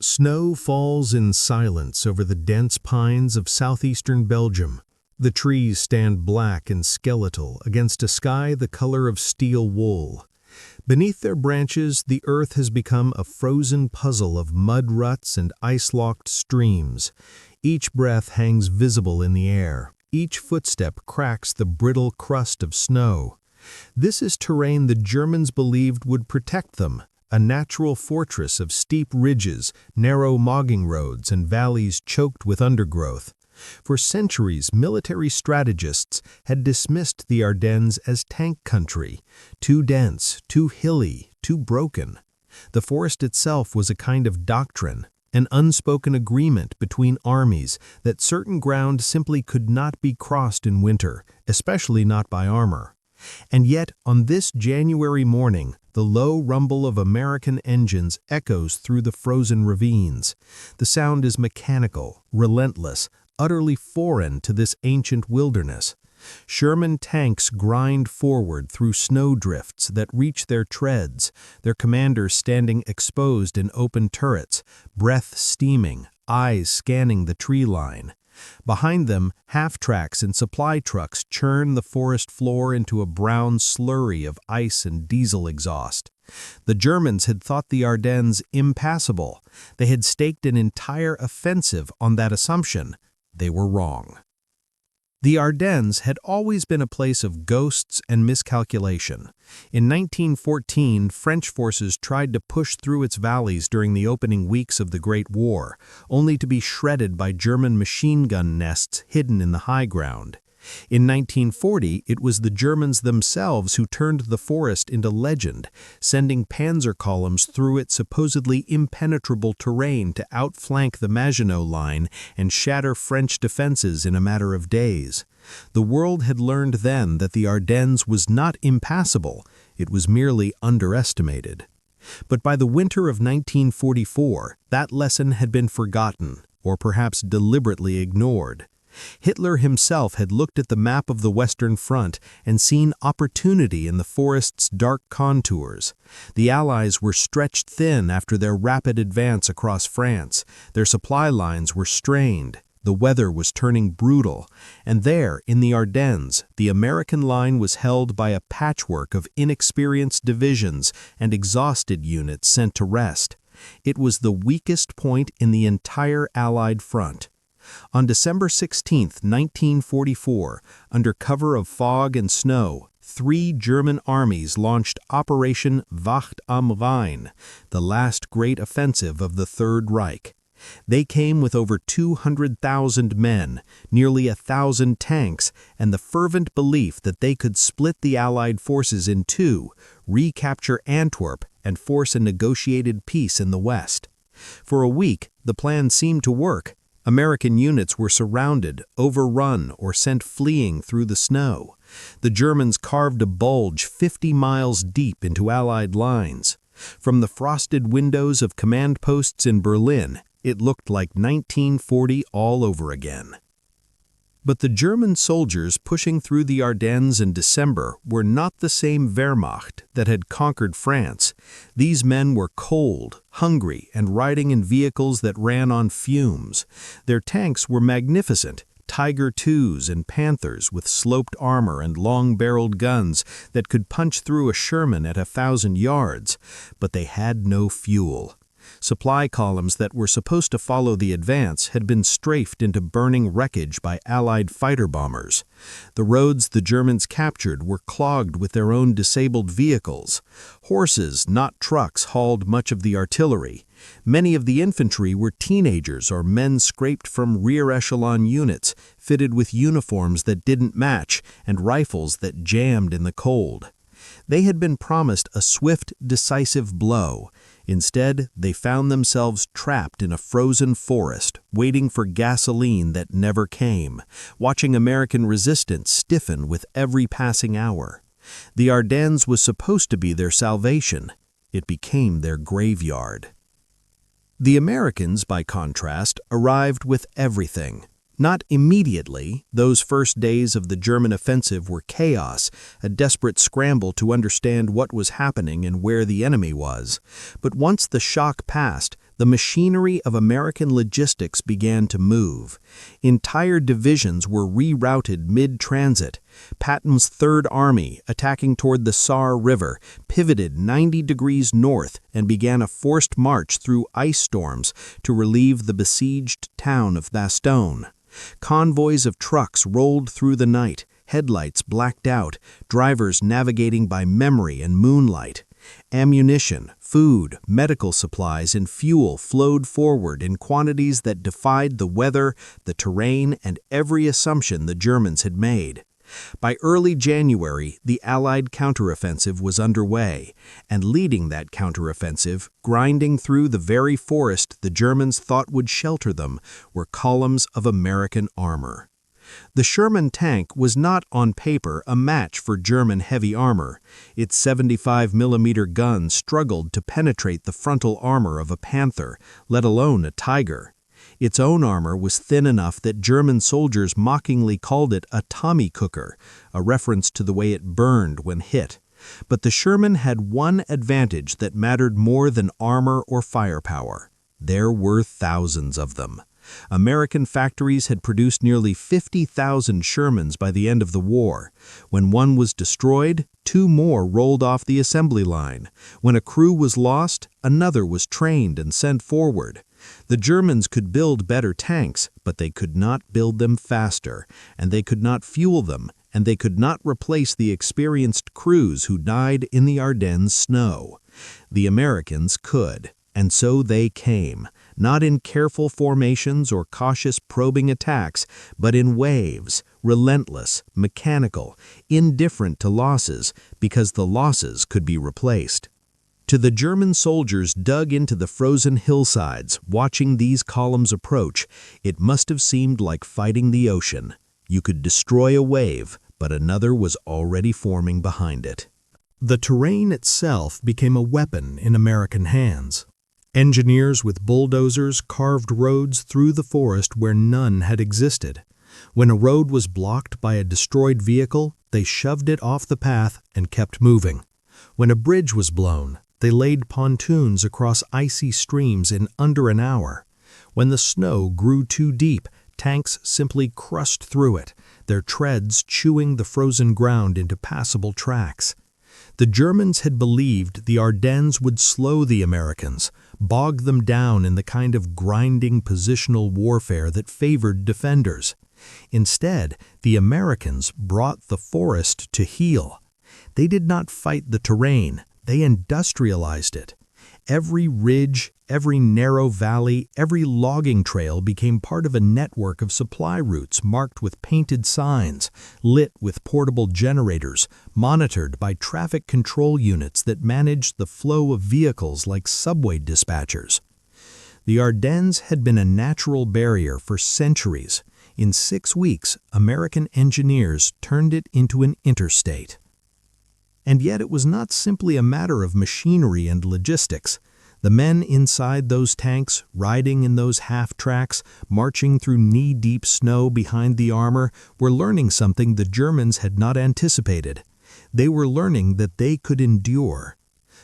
Snow falls in silence over the dense pines of southeastern Belgium. The trees stand black and skeletal against a sky the color of steel wool. Beneath their branches, the earth has become a frozen puzzle of mud ruts and ice-locked streams. Each breath hangs visible in the air. Each footstep cracks the brittle crust of snow. This is terrain the Germans believed would protect them, a natural fortress of steep ridges, narrow mogging roads, and valleys choked with undergrowth. For centuries, military strategists had dismissed the Ardennes as tank country, too dense, too hilly, too broken. The forest itself was a kind of doctrine, an unspoken agreement between armies that certain ground simply could not be crossed in winter, especially not by armor. And yet, on this January morning, the low rumble of American engines echoes through the frozen ravines. The sound is mechanical, relentless, utterly foreign to this ancient wilderness. Sherman tanks grind forward through snowdrifts that reach their treads, their commanders standing exposed in open turrets, breath steaming, eyes scanning the tree line. Behind them, half-tracks and supply trucks churn the forest floor into a brown slurry of ice and diesel exhaust. The Germans had thought the Ardennes impassable. They had staked an entire offensive on that assumption. They were wrong. The Ardennes had always been a place of ghosts and miscalculation. In 1914, French forces tried to push through its valleys during the opening weeks of the Great War, only to be shredded by German machine gun nests hidden in the high ground. In 1940, it was the Germans themselves who turned the forest into legend, sending panzer columns through its supposedly impenetrable terrain to outflank the Maginot Line and shatter French defenses in a matter of days. The world had learned then that the Ardennes was not impassable, it was merely underestimated. But by the winter of 1944, that lesson had been forgotten, or perhaps deliberately ignored. Hitler himself had looked at the map of the Western Front and seen opportunity in the forest's dark contours. The Allies were stretched thin after their rapid advance across France. Their supply lines were strained. The weather was turning brutal. And there, in the Ardennes, the American line was held by a patchwork of inexperienced divisions and exhausted units sent to rest. It was the weakest point in the entire Allied front. On December 16, 1944, under cover of fog and snow, 3 German armies launched Operation Wacht am Rhein, the last great offensive of the Third Reich. They came with over 200,000 men, nearly 1,000 tanks, and the fervent belief that they could split the Allied forces in two, recapture Antwerp, and force a negotiated peace in the West. For a week, the plan seemed to work. American units were surrounded, overrun, or sent fleeing through the snow. The Germans carved a bulge 50 miles deep into Allied lines. From the frosted windows of command posts in Berlin, it looked like 1940 all over again. But the German soldiers pushing through the Ardennes in December were not the same Wehrmacht that had conquered France. These men were cold, hungry, and riding in vehicles that ran on fumes. Their tanks were magnificent, Tiger IIs and Panthers with sloped armor and long-barreled guns that could punch through a Sherman at 1,000 yards, but they had no fuel. Supply columns that were supposed to follow the advance had been strafed into burning wreckage by Allied fighter bombers. The roads the Germans captured were clogged with their own disabled vehicles. Horses, not trucks, hauled much of the artillery. Many of the infantry were teenagers or men scraped from rear echelon units, fitted with uniforms that didn't match and rifles that jammed in the cold. They had been promised a swift, decisive blow. Instead, they found themselves trapped in a frozen forest, waiting for gasoline that never came, watching American resistance stiffen with every passing hour. The Ardennes was supposed to be their salvation. It became their graveyard. The Americans, by contrast, arrived with everything. Not immediately. Those first days of the German offensive were chaos, a desperate scramble to understand what was happening and where the enemy was. But once the shock passed, the machinery of American logistics began to move. Entire divisions were rerouted mid-transit. Patton's Third Army, attacking toward the Saar River, pivoted 90 degrees north and began a forced march through ice storms to relieve the besieged town of Bastogne. Convoys of trucks rolled through the night, headlights blacked out, drivers navigating by memory and moonlight. Ammunition, food, medical supplies, and fuel flowed forward in quantities that defied the weather, the terrain, and every assumption the Germans had made. By early January, the Allied counteroffensive was underway, and leading that counteroffensive, grinding through the very forest the Germans thought would shelter them, were columns of American armor. The Sherman tank was not on paper a match for German heavy armor. Its 75mm gun struggled to penetrate the frontal armor of a Panther, let alone a Tiger. Its own armor was thin enough that German soldiers mockingly called it a Tommy cooker, a reference to the way it burned when hit. But the Sherman had one advantage that mattered more than armor or firepower. There were thousands of them. American factories had produced nearly 50,000 Shermans by the end of the war. When one was destroyed, 2 more rolled off the assembly line. When a crew was lost, another was trained and sent forward. The Germans could build better tanks, but they could not build them faster, and they could not fuel them, and they could not replace the experienced crews who died in the Ardennes snow. The Americans could, and so they came. Not in careful formations or cautious probing attacks, but in waves, relentless, mechanical, indifferent to losses, because the losses could be replaced. To the German soldiers dug into the frozen hillsides, watching these columns approach, it must have seemed like fighting the ocean. You could destroy a wave, but another was already forming behind it. The terrain itself became a weapon in American hands. Engineers with bulldozers carved roads through the forest where none had existed. When a road was blocked by a destroyed vehicle, they shoved it off the path and kept moving. When a bridge was blown, they laid pontoons across icy streams in under an hour. When the snow grew too deep, tanks simply crushed through it, their treads chewing the frozen ground into passable tracks. The Germans had believed the Ardennes would slow the Americans, bog them down in the kind of grinding positional warfare that favored defenders. Instead, the Americans brought the forest to heel. They did not fight the terrain, they industrialized it. Every ridge, every narrow valley, every logging trail became part of a network of supply routes marked with painted signs, lit with portable generators, monitored by traffic control units that managed the flow of vehicles like subway dispatchers. The Ardennes had been a natural barrier for centuries. In 6 weeks, American engineers turned it into an interstate. And yet it was not simply a matter of machinery and logistics. The men inside those tanks, riding in those half-tracks, marching through knee-deep snow behind the armor, were learning something the Germans had not anticipated. They were learning that they could endure.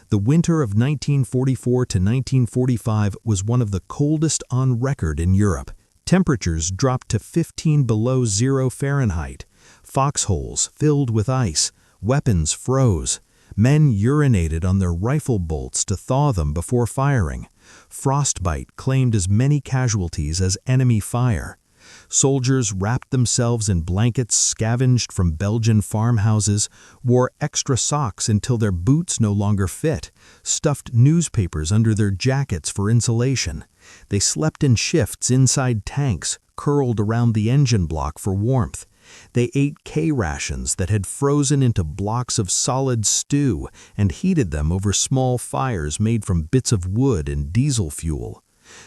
The winter of 1944 to 1945 was one of the coldest on record in Europe. Temperatures dropped to 15 below zero Fahrenheit. Foxholes filled with ice. Weapons froze. Men urinated on their rifle bolts to thaw them before firing. Frostbite claimed as many casualties as enemy fire. Soldiers wrapped themselves in blankets scavenged from Belgian farmhouses, wore extra socks until their boots no longer fit, stuffed newspapers under their jackets for insulation. They slept in shifts inside tanks, curled around the engine block for warmth. They ate K-rations that had frozen into blocks of solid stew and heated them over small fires made from bits of wood and diesel fuel.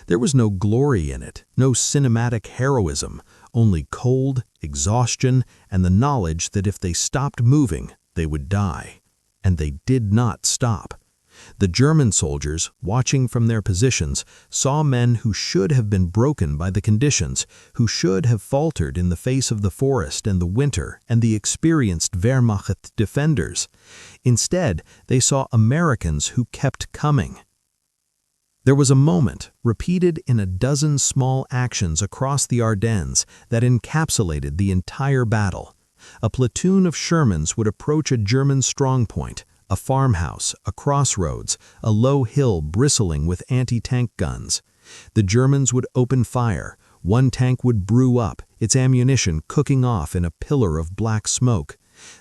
There was no glory in it, no cinematic heroism, only cold, exhaustion, and the knowledge that if they stopped moving, they would die. And they did not stop. The German soldiers, watching from their positions, saw men who should have been broken by the conditions, who should have faltered in the face of the forest and the winter and the experienced Wehrmacht defenders. Instead, they saw Americans who kept coming. There was a moment, repeated in a dozen small actions across the Ardennes, that encapsulated the entire battle. A platoon of Shermans would approach a German strongpoint, a farmhouse, a crossroads, a low hill bristling with anti-tank guns. The Germans would open fire. One tank would brew up, its ammunition cooking off in a pillar of black smoke.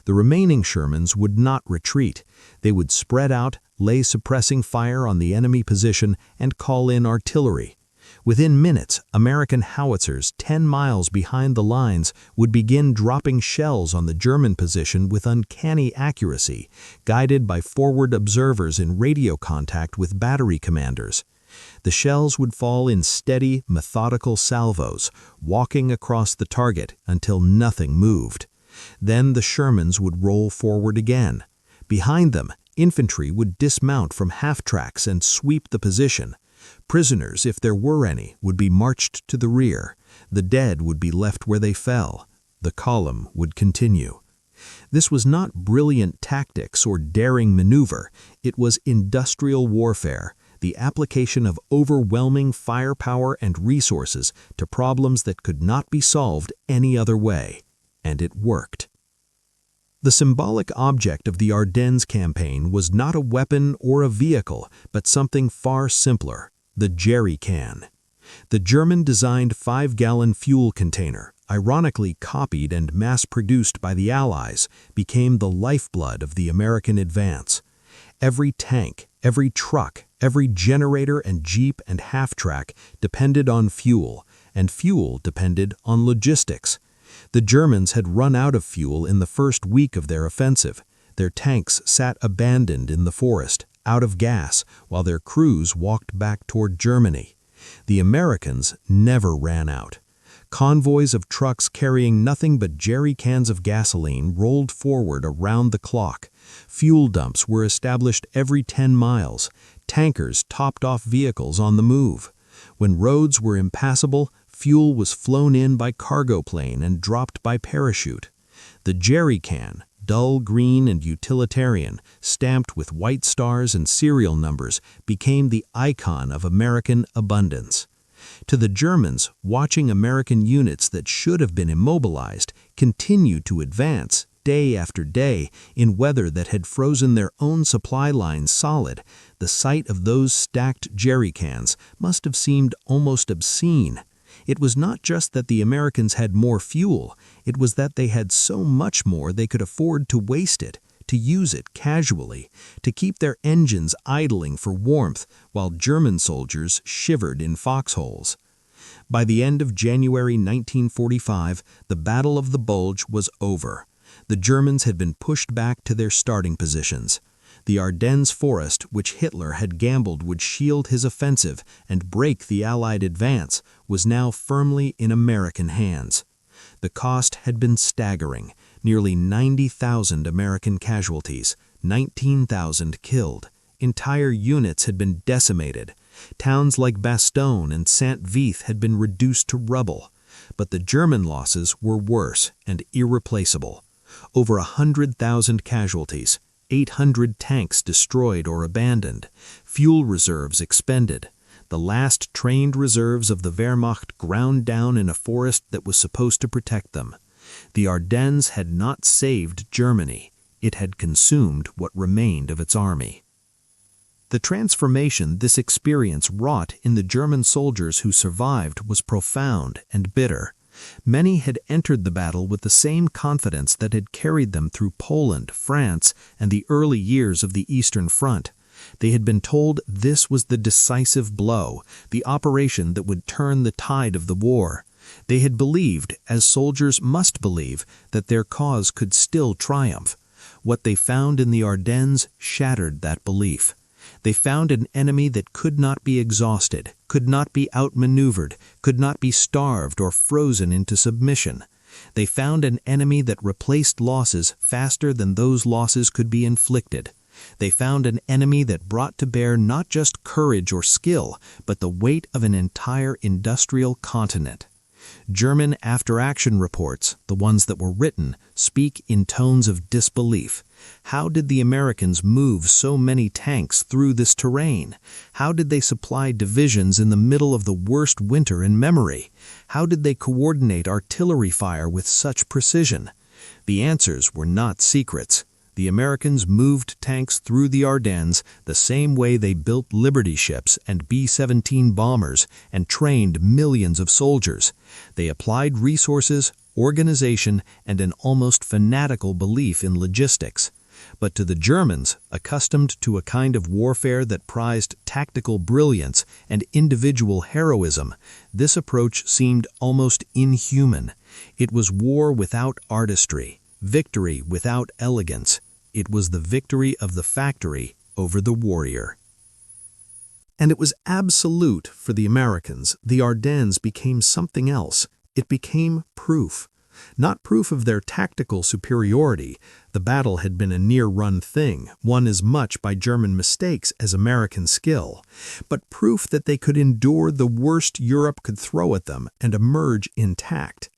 The remaining Shermans would not retreat. They would spread out, lay suppressing fire on the enemy position, and call in artillery. Within minutes, American howitzers 10 miles behind the lines would begin dropping shells on the German position with uncanny accuracy, guided by forward observers in radio contact with battery commanders. The shells would fall in steady, methodical salvos, walking across the target until nothing moved. Then the Shermans would roll forward again. Behind them, infantry would dismount from half-tracks and sweep the position. Prisoners, if there were any, would be marched to the rear. The dead would be left where they fell. The column would continue. This was not brilliant tactics or daring maneuver. It was industrial warfare, the application of overwhelming firepower and resources to problems that could not be solved any other way. And it worked. The symbolic object of the Ardennes campaign was not a weapon or a vehicle, but something far simpler: the jerry can. The German-designed 5-gallon fuel container, ironically copied and mass-produced by the Allies, became the lifeblood of the American advance. Every tank, every truck, every generator and jeep and half-track depended on fuel, and fuel depended on logistics. The Germans had run out of fuel in the first week of their offensive. Their tanks sat abandoned in the forest, out of gas, while their crews walked back toward Germany. The Americans never ran out. Convoys of trucks carrying nothing but jerry cans of gasoline rolled forward around the clock. Fuel dumps were established every 10 miles. Tankers topped off vehicles on the move. When roads were impassable, fuel was flown in by cargo plane and dropped by parachute. The jerry can, dull green and utilitarian, stamped with white stars and serial numbers, became the icon of American abundance. To the Germans, watching American units that should have been immobilized continue to advance day after day in weather that had frozen their own supply lines solid, the sight of those stacked jerry cans must have seemed almost obscene. It was not just that the Americans had more fuel, it was that they had so much more they could afford to waste it, to use it casually, to keep their engines idling for warmth while German soldiers shivered in foxholes. By the end of January 1945, the Battle of the Bulge was over. The Germans had been pushed back to their starting positions. The Ardennes Forest, which Hitler had gambled would shield his offensive and break the Allied advance, was now firmly in American hands. The cost had been staggering: nearly 90,000 American casualties, 19,000 killed. Entire units had been decimated. Towns like Bastogne and Saint-Vith had been reduced to rubble. But the German losses were worse and irreplaceable. Over 100,000 casualties, 800 tanks destroyed or abandoned, fuel reserves expended. The last trained reserves of the Wehrmacht ground down in a forest that was supposed to protect them. The Ardennes had not saved Germany. It had consumed what remained of its army. The transformation this experience wrought in the German soldiers who survived was profound and bitter. Many had entered the battle with the same confidence that had carried them through Poland, France, and the early years of the Eastern Front. They had been told this was the decisive blow, the operation that would turn the tide of the war. They had believed, as soldiers must believe, that their cause could still triumph. What they found in the Ardennes shattered that belief. They found an enemy that could not be exhausted, could not be outmaneuvered, could not be starved or frozen into submission. They found an enemy that replaced losses faster than those losses could be inflicted. They found an enemy that brought to bear not just courage or skill, but the weight of an entire industrial continent. German after-action reports, the ones that were written, speak in tones of disbelief. How did the Americans move so many tanks through this terrain? How did they supply divisions in the middle of the worst winter in memory? How did they coordinate artillery fire with such precision? The answers were not secrets. The Americans moved tanks through the Ardennes the same way they built Liberty ships and B-17 bombers and trained millions of soldiers. They applied resources, organization, and an almost fanatical belief in logistics. But to the Germans, accustomed to a kind of warfare that prized tactical brilliance and individual heroism, this approach seemed almost inhuman. It was war without artistry, victory without elegance. It was the victory of the factory over the warrior. And it was absolute for the Americans. The Ardennes became something else. It became proof. Not proof of their tactical superiority. The battle had been a near-run thing, won as much by German mistakes as American skill, but proof that they could endure the worst Europe could throw at them and emerge intact.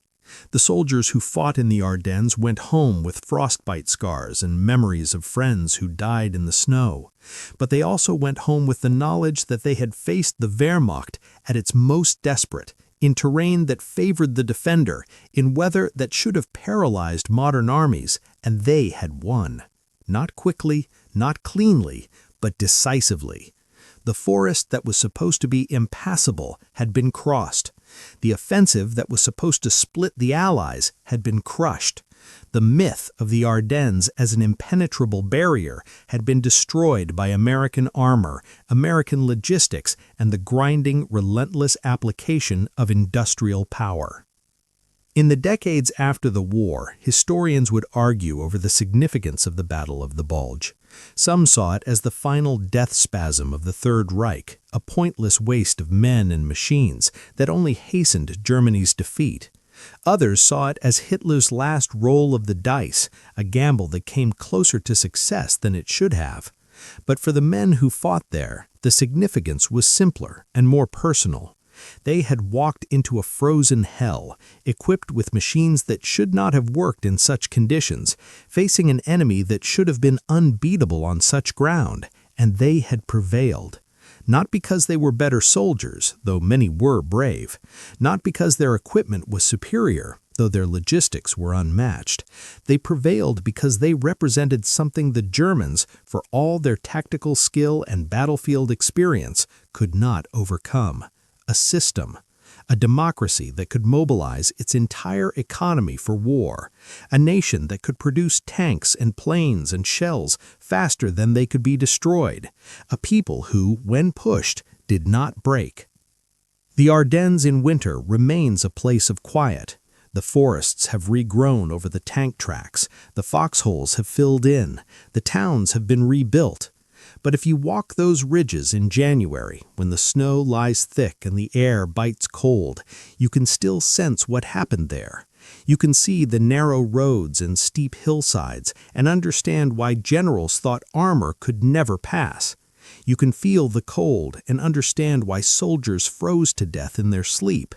The soldiers who fought in the Ardennes went home with frostbite scars and memories of friends who died in the snow. But they also went home with the knowledge that they had faced the Wehrmacht at its most desperate, in terrain that favored the defender, in weather that should have paralyzed modern armies, and they had won. Not quickly, not cleanly, but decisively. The forest that was supposed to be impassable had been crossed. The offensive that was supposed to split the Allies had been crushed. The myth of the Ardennes as an impenetrable barrier had been destroyed by American armor, American logistics, and the grinding, relentless application of industrial power. In the decades after the war, historians would argue over the significance of the Battle of the Bulge. Some saw it as the final death spasm of the Third Reich, a pointless waste of men and machines that only hastened Germany's defeat. Others saw it as Hitler's last roll of the dice, a gamble that came closer to success than it should have. But for the men who fought there, the significance was simpler and more personal. They had walked into a frozen hell, equipped with machines that should not have worked in such conditions, facing an enemy that should have been unbeatable on such ground, and they had prevailed. Not because they were better soldiers, though many were brave. Not because their equipment was superior, though their logistics were unmatched. They prevailed because they represented something the Germans, for all their tactical skill and battlefield experience, could not overcome. A system, a democracy that could mobilize its entire economy for war, a nation that could produce tanks and planes and shells faster than they could be destroyed, a people who, when pushed, did not break. The Ardennes in winter remains a place of quiet. The forests have regrown over the tank tracks, the foxholes have filled in, the towns have been rebuilt. But if you walk those ridges in January, when the snow lies thick and the air bites cold, you can still sense what happened there. You can see the narrow roads and steep hillsides and understand why generals thought armor could never pass. You can feel the cold and understand why soldiers froze to death in their sleep.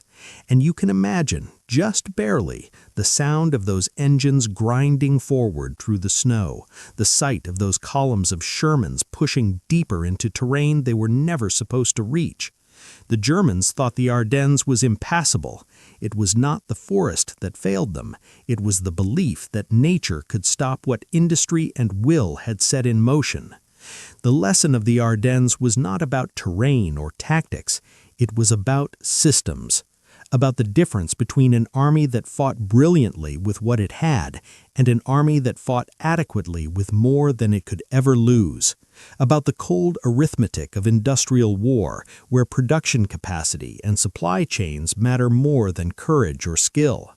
And you can imagine, just barely, the sound of those engines grinding forward through the snow, the sight of those columns of Shermans pushing deeper into terrain they were never supposed to reach. The Germans thought the Ardennes was impassable. It was not the forest that failed them. It was the belief that nature could stop what industry and will had set in motion. The lesson of the Ardennes was not about terrain or tactics. It was about systems. About the difference between an army that fought brilliantly with what it had and an army that fought adequately with more than it could ever lose. About the cold arithmetic of industrial war, where production capacity and supply chains matter more than courage or skill.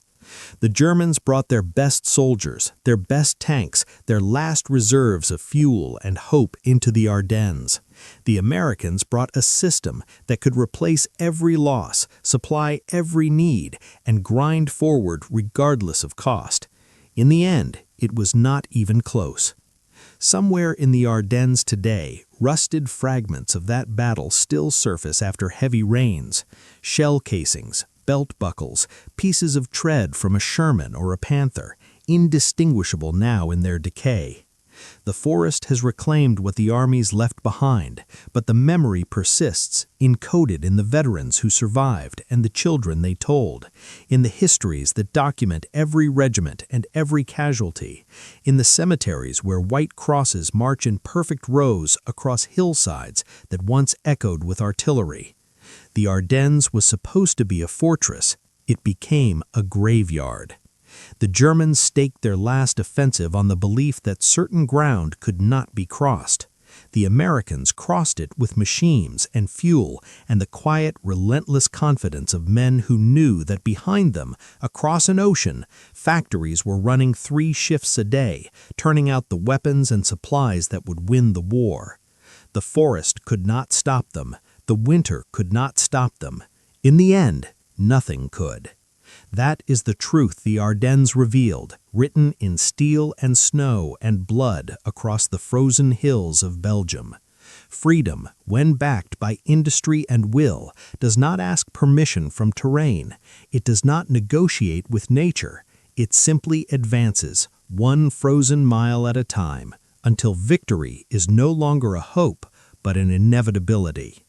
The Germans brought their best soldiers, their best tanks, their last reserves of fuel and hope into the Ardennes. The Americans brought a system that could replace every loss, supply every need, and grind forward regardless of cost. In the end, it was not even close. Somewhere in the Ardennes today, rusted fragments of that battle still surface after heavy rains. Shell casings, belt buckles, pieces of tread from a Sherman or a Panther, indistinguishable now in their decay. The forest has reclaimed what the armies left behind, but the memory persists, encoded in the veterans who survived and the children they told, in the histories that document every regiment and every casualty, in the cemeteries where white crosses march in perfect rows across hillsides that once echoed with artillery. The Ardennes was supposed to be a fortress. It became a graveyard. The Germans staked their last offensive on the belief that certain ground could not be crossed. The Americans crossed it with machines and fuel and the quiet, relentless confidence of men who knew that behind them, across an ocean, factories were running 3 shifts a day, turning out the weapons and supplies that would win the war. The forest could not stop them. The winter could not stop them. In the end, nothing could. That is the truth the Ardennes revealed, written in steel and snow and blood across the frozen hills of Belgium. Freedom, when backed by industry and will, does not ask permission from terrain. It does not negotiate with nature. It simply advances, 1 frozen mile at a time, until victory is no longer a hope, but an inevitability.